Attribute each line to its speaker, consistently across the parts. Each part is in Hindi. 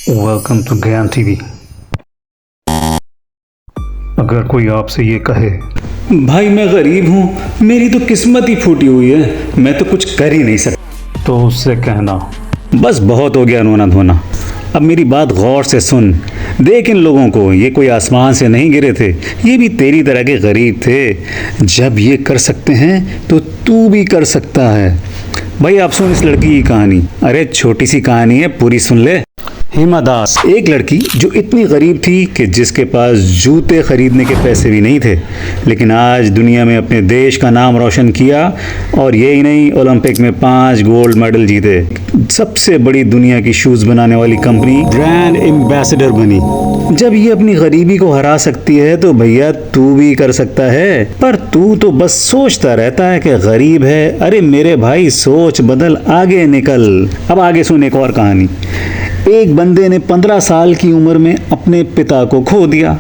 Speaker 1: वेलकम टू ज्ञान टीवी। अगर कोई आपसे ये कहे
Speaker 2: भाई मैं गरीब हूँ, मेरी तो किस्मत ही फूटी हुई है, मैं तो कुछ कर ही नहीं सकता,
Speaker 1: तो उससे कहना
Speaker 2: बस बहुत हो गया रोना धोना। अब मेरी बात गौर से सुन, देख इन लोगों को, ये कोई आसमान से नहीं गिरे थे, ये भी तेरी तरह के गरीब थे। जब ये कर सकते हैं तो तू भी कर सकता है। भाई आप सुन इस लड़की की कहानी। अरे छोटी सी कहानी है, पूरी सुन ले। हिमा दास, एक लड़की जो इतनी गरीब थी कि जिसके पास जूते खरीदने के पैसे भी नहीं थे, लेकिन आज दुनिया में अपने देश का नाम रोशन किया और यही नहीं, ओलंपिक में 5 गोल्ड मेडल जीते, सबसे बड़ी दुनिया की शूज बनाने वाली कंपनी ब्रांड एम्बेसडर बनी। जब ये अपनी गरीबी को हरा सकती है तो भैया तू भी कर सकता है। पर तू तो बस सोचता रहता है कि गरीब है। अरे मेरे भाई सोच बदल, आगे निकल। अब आगे सुन एक और कहानी। एक बंदे ने 15 साल की उम्र में अपने पिता को खो दिया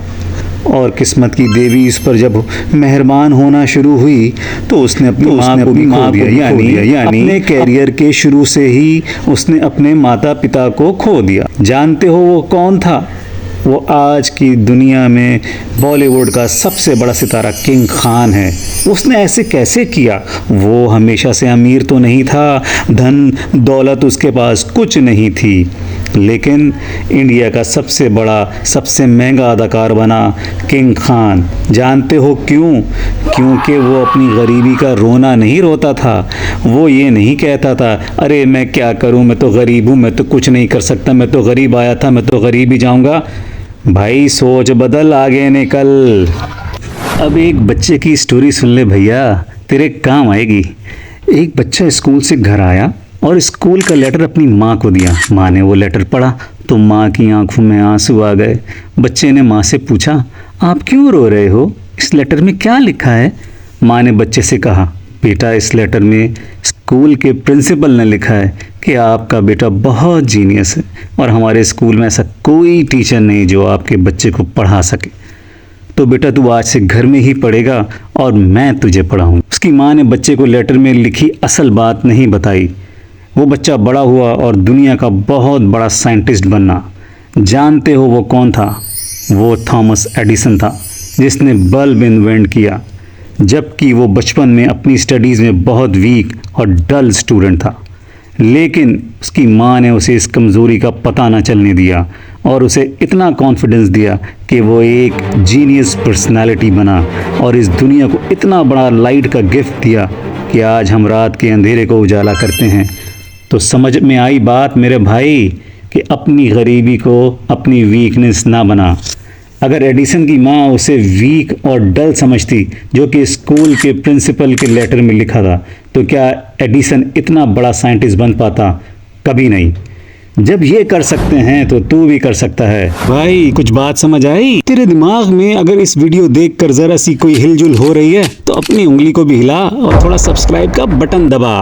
Speaker 2: और किस्मत की देवी इस पर जब मेहरबान होना शुरू हुई तो उसने अपनी माँ को भी खो दिया। यानी अपने कैरियर के शुरू से ही उसने अपने माता पिता को खो दिया। जानते हो वो कौन था? वो आज की दुनिया में बॉलीवुड का सबसे बड़ा सितारा किंग खान है। उसने ऐसे कैसे किया? वो हमेशा से अमीर तो नहीं था, धन दौलत उसके पास कुछ नहीं थी, लेकिन इंडिया का सबसे बड़ा सबसे महंगा अदाकार बना किंग खान। जानते हो क्यों? क्योंकि वो अपनी गरीबी का रोना नहीं रोता था। वो ये नहीं कहता था अरे मैं क्या करूं, मैं तो गरीब हूं, मैं तो कुछ नहीं कर सकता, मैं तो गरीब आया था, मैं तो गरीब ही जाऊंगा। भाई सोच बदल, आगे निकल। अब एक बच्चे की स्टोरी सुन ले भैया, तेरे काम आएगी। एक बच्चा स्कूल से घर आया और स्कूल का लेटर अपनी माँ को दिया। माँ ने वो लेटर पढ़ा तो माँ की आंखों में आंसू आ गए। बच्चे ने माँ से पूछा आप क्यों रो रहे हो, इस लेटर में क्या लिखा है? माँ ने बच्चे से कहा बेटा इस लेटर में स्कूल के प्रिंसिपल ने लिखा है कि आपका बेटा बहुत जीनियस है और हमारे स्कूल में ऐसा कोई टीचर नहीं जो आपके बच्चे को पढ़ा सके, तो बेटा तू आज से घर में ही पढ़ेगा और मैं तुझे पढ़ाऊँ। उसकी माँ ने बच्चे को लेटर में लिखी असल बात नहीं बताई। वो बच्चा बड़ा हुआ और दुनिया का बहुत बड़ा साइंटिस्ट बनना। जानते हो वो कौन था? वो थॉमस एडिसन था, जिसने बल्ब इन्वेंट किया, जबकि वो बचपन में अपनी स्टडीज़ में बहुत वीक और डल स्टूडेंट था। लेकिन उसकी माँ ने उसे इस कमज़ोरी का पता न चलने दिया और उसे इतना कॉन्फिडेंस दिया कि वो एक जीनियस पर्सनालिटी बना और इस दुनिया को इतना बड़ा लाइट का गिफ्ट दिया कि आज हम रात के अंधेरे को उजाला करते हैं। तो समझ में आई बात मेरे भाई कि अपनी गरीबी को अपनी वीकनेस ना बना। अगर एडिसन की माँ उसे वीक और डल समझती, जो कि स्कूल के प्रिंसिपल के लेटर में लिखा था, तो क्या एडिसन इतना बड़ा साइंटिस्ट बन पाता? कभी नहीं। जब ये कर सकते हैं तो तू भी कर सकता है। भाई कुछ बात समझ आई? तेरे दिमाग में अगर इस वीडियो देखकर जरा सी कोई हिलजुल हो रही है तो अपनी उंगली को भी हिला और थोड़ा सब्सक्राइब का बटन दबा।